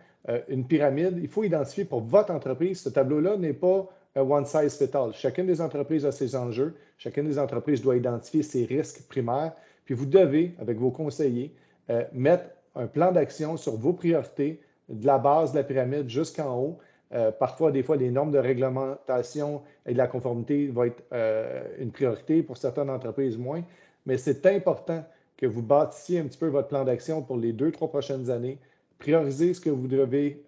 S2: une pyramide. Il faut identifier pour votre entreprise, ce tableau-là n'est pas one size fit all. Chacune des entreprises a ses enjeux. Chacune des entreprises doit identifier ses risques primaires. Puis vous devez, avec vos conseillers, mettre un plan d'action sur vos priorités, de la base de la pyramide jusqu'en haut. Parfois, des fois, les normes de réglementation et de la conformité vont être une priorité pour certaines entreprises moins. Mais c'est important que vous bâtissiez un petit peu votre plan d'action pour les 2-3 prochaines années. Priorisez ce que vous devez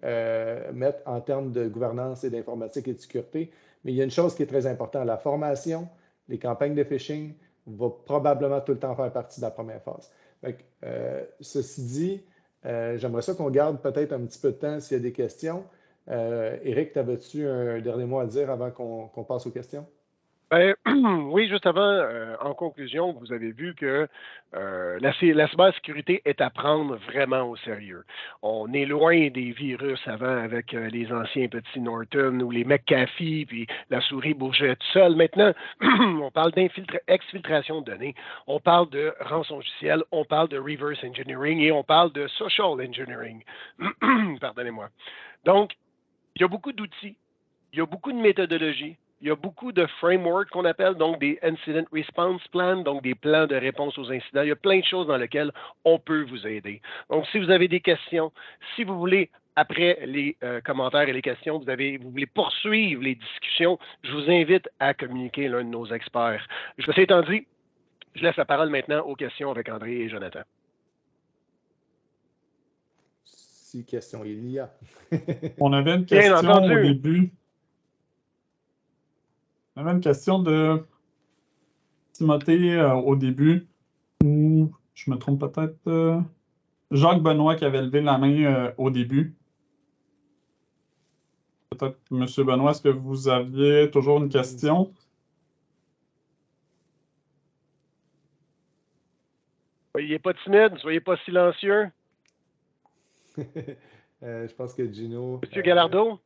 S2: mettre en termes de gouvernance et d'informatique et de sécurité. Mais il y a une chose qui est très importante, la formation, les campagnes de phishing vont probablement tout le temps faire partie de la première phase. Ceci dit, j'aimerais ça qu'on garde peut-être un petit peu de temps s'il y a des questions. Éric, t'avais-tu un dernier mot à dire avant qu'on passe aux questions?
S1: Oui, juste avant, en conclusion, vous avez vu que la cybersécurité est à prendre vraiment au sérieux. On est loin des virus avant avec les anciens petits Norton ou les McAfee, puis la souris bougeait toute seule. Maintenant, on parle d'exfiltration de données, on parle de rançongiciel, on parle de reverse engineering et on parle de social engineering. Pardonnez-moi. Donc, il y a beaucoup d'outils, il y a beaucoup de méthodologies. il y a beaucoup de frameworks qu'on appelle, donc des Incident Response Plans, donc des plans de réponse aux incidents. Il y a plein de choses dans lesquelles on peut vous aider. Donc, si vous avez des questions, si vous voulez, après les commentaires et les questions, vous voulez poursuivre les discussions, je vous invite à communiquer l'un de nos experts. Ceci étant dit, je laisse la parole maintenant aux questions avec André et Jonathan.
S2: Si question il y a.
S3: On avait une question au début. On avait une question de Timothée au début, ou je me trompe peut-être, Jacques Benoît qui avait levé la main au début. Peut-être, M. Benoît, est-ce que vous aviez toujours une question?
S1: Soyez pas timide, soyez pas silencieux.
S2: Je pense que Gino...
S1: Monsieur Gallardo?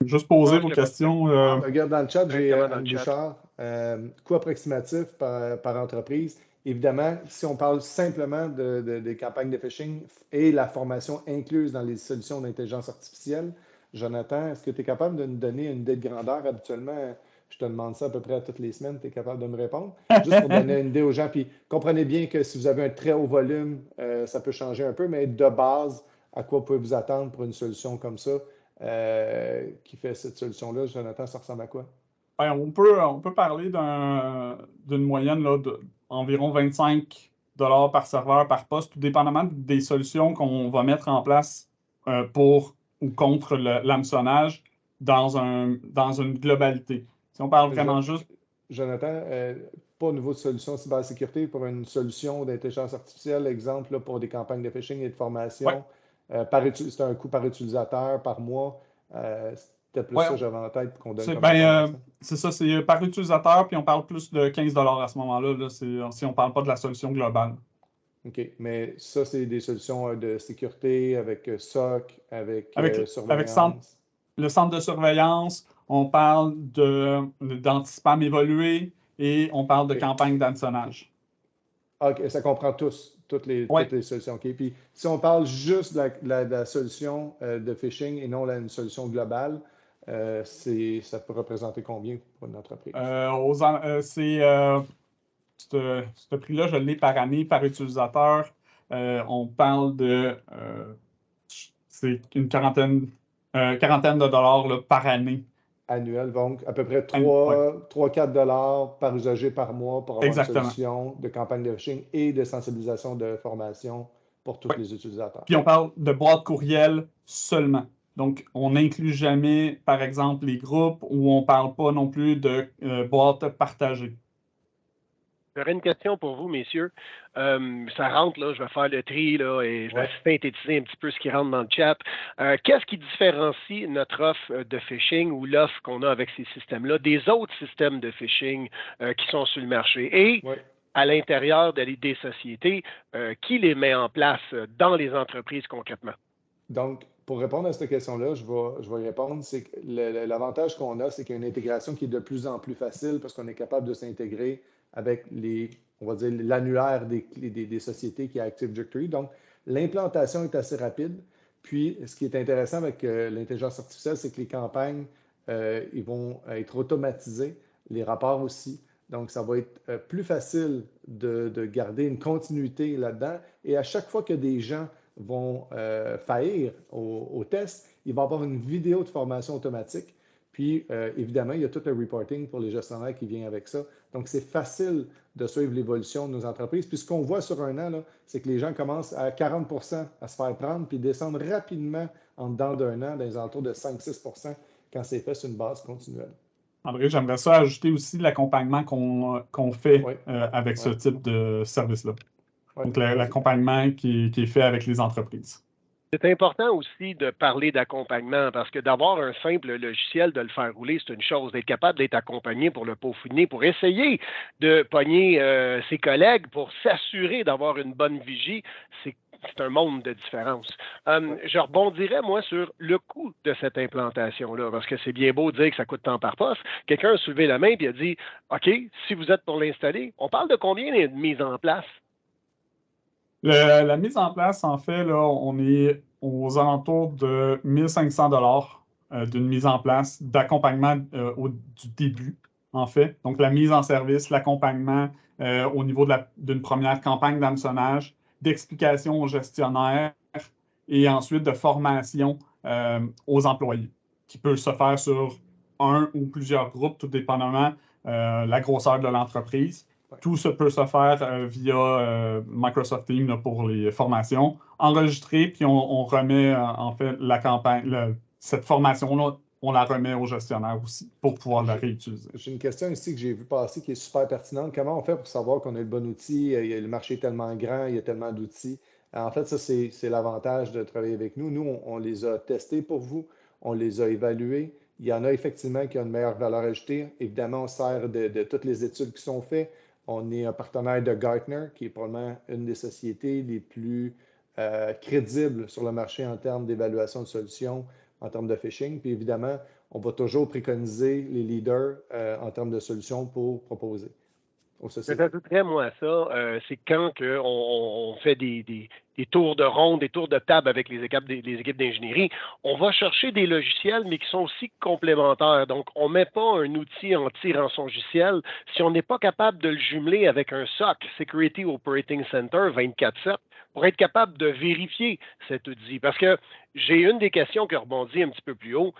S3: Juste poser vos questions.
S2: Regarde dans le chat, j'ai Anne Bouchard. Coût approximatif par entreprise. Évidemment, si on parle simplement des campagnes de phishing et la formation incluse dans les solutions d'intelligence artificielle, Jonathan, est-ce que tu es capable de nous donner une idée de grandeur? Habituellement, je te demande ça à peu près toutes les semaines. Tu es capable de me répondre? Juste pour donner une idée aux gens. Puis comprenez bien que si vous avez un très haut volume, ça peut changer un peu, mais de base, à quoi vous pouvez vous attendre pour une solution comme ça? Qui fait cette solution-là, Jonathan, ça ressemble à quoi?
S3: Ben, on peut parler d'une moyenne là, d'environ 25 $ par serveur par poste, tout dépendamment des solutions qu'on va mettre en place pour ou contre l'hameçonnage dans une globalité. Si on parle vraiment juste...
S2: Jonathan, pas au niveau de solution cybersécurité, pour une solution d'intelligence artificielle, exemple là, pour des campagnes de phishing et de formation, c'est un coût par utilisateur, par mois. C'était plus ça que j'avais en tête qu'on donne comme information.
S3: C'est ça, c'est par utilisateur, puis on parle plus de 15 $ à ce moment-là, là, si on ne parle pas de la solution globale.
S2: OK, mais ça, c'est des solutions de sécurité avec SOC, avec surveillance.
S3: Avec le centre de surveillance, on parle d'anti-spam évolué et on parle de campagne d'hameçonnage.
S2: OK, ça comprend toutes les solutions. OK, puis si on parle juste de la solution de phishing et non une solution globale, ça peut représenter combien pour une entreprise?
S3: Ce prix-là, je l'ai par année, par utilisateur. On parle de... c'est une quarantaine de dollars là, par année.
S2: Annuel, donc à peu près 3-4 $ par usager par mois pour avoir une solution de campagne de phishing et de sensibilisation de formation pour tous les utilisateurs.
S3: Puis on parle de boîte courriel seulement. Donc, on n'inclut jamais, par exemple, les groupes ou on ne parle pas non plus de boîte partagée.
S1: J'aurais une question pour vous, messieurs. Ça rentre, là, je vais faire le tri là, et je vais synthétiser un petit peu ce qui rentre dans le chat. Qu'est-ce qui différencie notre offre de phishing ou l'offre qu'on a avec ces systèmes-là des autres systèmes de phishing qui sont sur le marché? Et à l'intérieur des sociétés, qui les met en place dans les entreprises concrètement?
S2: Donc, pour répondre à cette question-là, je vais y répondre. C'est que l'avantage qu'on a, c'est qu'il y a une intégration qui est de plus en plus facile parce qu'on est capable de s'intégrer avec on va dire, l'annuaire des sociétés qui est Active Directory. Donc, l'implantation est assez rapide. Puis, ce qui est intéressant avec l'intelligence artificielle, c'est que les campagnes, ils vont être automatisées, les rapports aussi. Donc, ça va être plus facile de garder une continuité là-dedans. Et à chaque fois que des gens vont faillir au test, il va y avoir une vidéo de formation automatique. Puis, évidemment, il y a tout le reporting pour les gestionnaires qui vient avec ça. Donc, c'est facile de suivre l'évolution de nos entreprises. Puis, ce qu'on voit sur un an, c'est que les gens commencent à 40 % à se faire prendre, puis descendent rapidement en dedans d'un an, dans les alentours de 5-6 % quand c'est fait sur une base continuelle.
S3: André, j'aimerais ça ajouter aussi l'accompagnement qu'on fait avec ce type de service-là. Donc, l'accompagnement qui est fait avec les entreprises.
S1: C'est important aussi de parler d'accompagnement parce que d'avoir un simple logiciel, de le faire rouler, c'est une chose. D'être capable d'être accompagné pour le peaufiner, pour essayer de pogner ses collègues, pour s'assurer d'avoir une bonne vigie, c'est un monde de différence. Je rebondirais, moi, sur le coût de cette implantation-là, parce que c'est bien beau de dire que ça coûte tant par poste. Quelqu'un a soulevé la main et a dit « OK, si vous êtes pour l'installer, on parle de combien de mise en place? »
S3: La mise en place, en fait, là, on est aux alentours de 1 500 $ d'une mise en place, d'accompagnement du début, en fait. Donc, la mise en service, l'accompagnement au niveau d'une première campagne d'hameçonnage, d'explication aux gestionnaires et ensuite de formation aux employés, qui peut se faire sur un ou plusieurs groupes, tout dépendamment la grosseur de l'entreprise.
S2: Ouais.
S3: Tout ça peut se faire via Microsoft Teams là, pour les formations, enregistré, puis on remet en fait la campagne, cette formation-là, on la remet aux gestionnaires aussi pour pouvoir la réutiliser.
S2: J'ai une question ici que j'ai vu passer qui est super pertinente. Comment on fait pour savoir qu'on a le bon outil? Le marché est tellement grand, il y a tellement d'outils. En fait, ça, c'est l'avantage de travailler avec nous. Nous, on les a testés pour vous, on les a évalués. Il y en a effectivement qui ont une meilleure valeur ajoutée. Évidemment, on sert de toutes les études qui sont faites. On est un partenaire de Gartner, qui est probablement une des sociétés les plus crédibles sur le marché en termes d'évaluation de solutions, en termes de phishing. Puis évidemment, on va toujours préconiser les leaders en termes de solutions pour proposer aux sociétés.
S1: J'ajouterais, moi, à ça, c'est quand on fait des tours de ronde, des tours de table avec les équipes d'ingénierie, on va chercher des logiciels, mais qui sont aussi complémentaires. Donc, on ne met pas un outil anti-rançongiciel si on n'est pas capable de le jumeler avec un SOC, Security Operating Center 24/7, pour être capable de vérifier cet outil. Parce que j'ai une des questions qui rebondit un petit peu plus haut,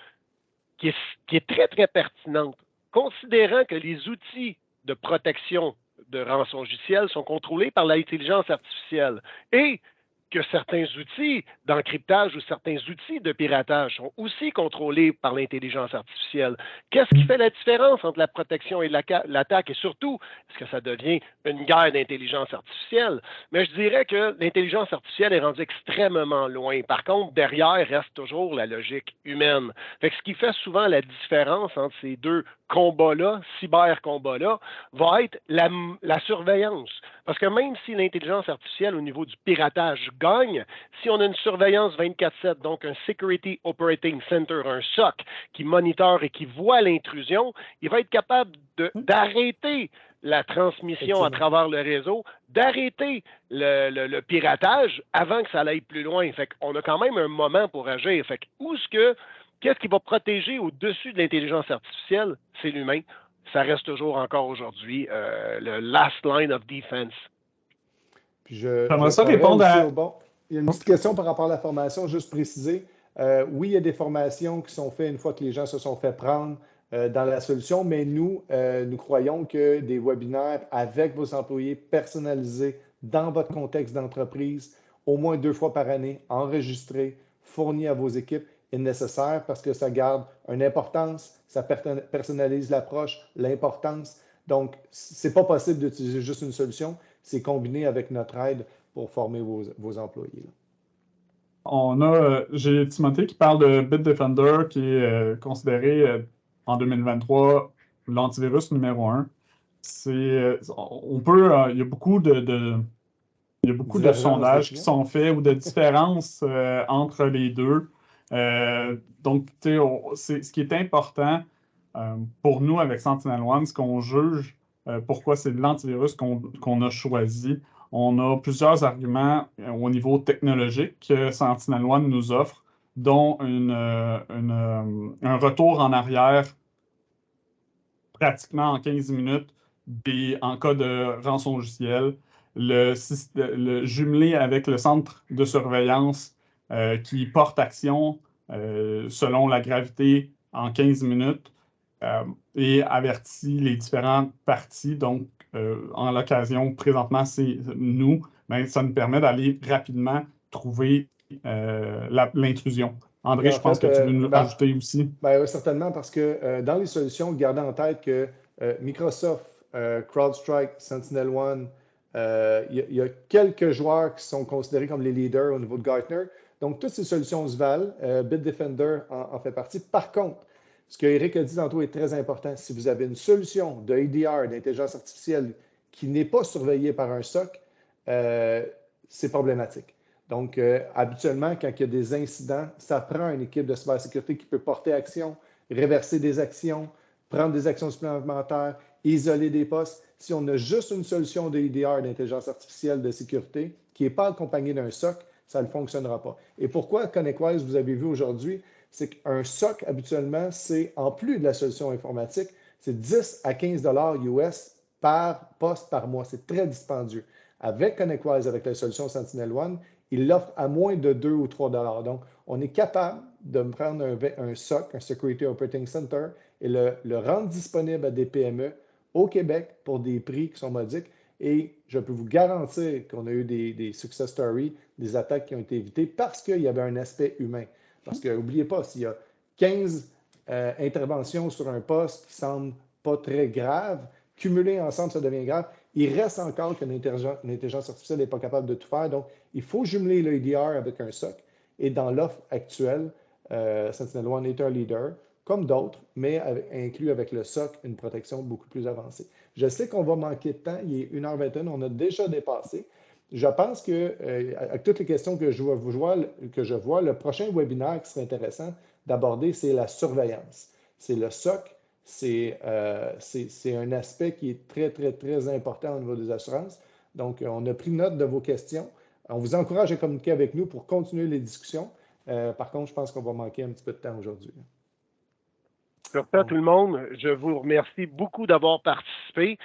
S1: qui est très, très pertinente. Considérant que les outils de protection de rançongiciel sont contrôlés par l'intelligence artificielle et que certains outils d'encryptage ou certains outils de piratage sont aussi contrôlés par l'intelligence artificielle. Qu'est-ce qui fait la différence entre la protection et l'attaque? Et surtout, est-ce que ça devient une guerre d'intelligence artificielle? Mais je dirais que l'intelligence artificielle est rendue extrêmement loin. Par contre, derrière reste toujours la logique humaine. Fait que ce qui fait souvent la différence entre ces deux combats-là, cyber-combats-là, va être la surveillance. Parce que même si l'intelligence artificielle au niveau du piratage gagne, si on a une surveillance 24/7, donc un Security Operating Center, un SOC, qui monitore et qui voit l'intrusion, il va être capable d'arrêter la transmission à travers le réseau, d'arrêter le piratage avant que ça aille plus loin. Fait qu'on a quand même un moment pour agir. Fait que qu'est-ce qui va protéger au-dessus de l'intelligence artificielle? C'est l'humain. Ça reste toujours encore aujourd'hui le last line of defense.
S2: Puis
S3: J'aimerais ça répondre à...
S2: Il y a une petite question par rapport à la formation, juste préciser. Oui, il y a des formations qui sont faites une fois que les gens se sont fait prendre dans la solution, mais nous croyons que des webinaires avec vos employés personnalisés dans votre contexte d'entreprise, au moins 2 fois par année, enregistrés, fournis à vos équipes, est nécessaire parce que ça garde une importance, ça personnalise l'approche, l'importance. Donc, ce n'est pas possible d'utiliser juste une solution, c'est combiné avec notre aide pour former vos employés.
S3: J'ai Timothée qui parle de Bitdefender, qui est considéré en 2023 l'antivirus numéro 1. Il y a beaucoup de sondages qui sont faits ou de différences entre les deux. Donc, ce qui est important pour nous avec SentinelOne, ce qu'on juge, pourquoi c'est l'antivirus qu'on a choisi. On a plusieurs arguments au niveau technologique que SentinelOne nous offre, dont un retour en arrière pratiquement en 15 minutes en cas de rançongiciel, le jumelé avec le centre de surveillance qui porte action selon la gravité en 15 minutes et avertit les différentes parties. Donc, en l'occasion, présentement, c'est nous, mais ça nous permet d'aller rapidement trouver l'intrusion. André, je pense que tu veux nous rajouter aussi.
S2: Oui, certainement, parce que dans les solutions, gardez en tête que Microsoft, CrowdStrike, SentinelOne, il y a quelques joueurs qui sont considérés comme les leaders au niveau de Gartner. Donc, toutes ces solutions se valent. Bitdefender en fait partie. Par contre, ce que Eric a dit tantôt est très important. Si vous avez une solution de EDR, d'intelligence artificielle, qui n'est pas surveillée par un SOC, c'est problématique. Donc, habituellement, quand il y a des incidents, ça prend une équipe de cybersécurité qui peut porter action, réverser des actions, prendre des actions supplémentaires, isoler des postes. Si on a juste une solution de EDR, d'intelligence artificielle de sécurité, qui n'est pas accompagnée d'un SOC, ça ne fonctionnera pas. Et pourquoi ConnectWise, vous avez vu aujourd'hui, c'est qu'un SOC, habituellement, c'est en plus de la solution informatique, c'est 10 à 15 $ US par poste par mois. C'est très dispendieux. Avec ConnectWise, avec la solution SentinelOne, il l'offre à moins de 2 ou 3 $. Donc, on est capable de prendre un SOC, un Security Operating Center, et le rendre disponible à des PME au Québec pour des prix qui sont modiques. Et je peux vous garantir qu'on a eu des success stories, des attaques qui ont été évitées parce qu'il y avait un aspect humain. Parce que, n'oubliez pas, s'il y a 15 interventions sur un poste qui ne semblent pas très graves, cumulées ensemble, ça devient grave. Il reste encore qu'une intelligence artificielle n'est pas capable de tout faire. Donc, il faut jumeler le EDR avec un SOC. Et dans l'offre actuelle, SentinelOne est un leader, comme d'autres, mais inclus avec le SOC une protection beaucoup plus avancée. Je sais qu'on va manquer de temps. Il est 1h21, on a déjà dépassé. Je pense que, avec toutes les questions que je vois, le prochain webinaire qui serait intéressant d'aborder, c'est la surveillance. C'est le SOC. C'est un aspect qui est très, très, très important au niveau des assurances. Donc, on a pris note de vos questions. On vous encourage à communiquer avec nous pour continuer les discussions. Par contre, je pense qu'on va manquer un petit peu de temps aujourd'hui.
S1: Sur ça, tout le monde, je vous remercie beaucoup d'avoir participé.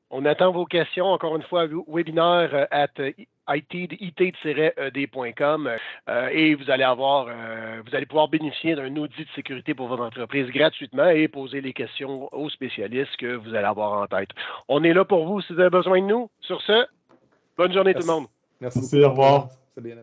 S1: On attend vos questions, encore une fois, webinaire at it-ed.com et vous allez pouvoir bénéficier d'un audit de sécurité pour votre entreprise gratuitement et poser les questions aux spécialistes que vous allez avoir en tête. On est là pour vous si vous avez besoin de nous. Sur ce, bonne journée tout le monde.
S2: Merci
S3: Merci,
S2: beaucoup.
S3: au revoir.
S2: C'est bien.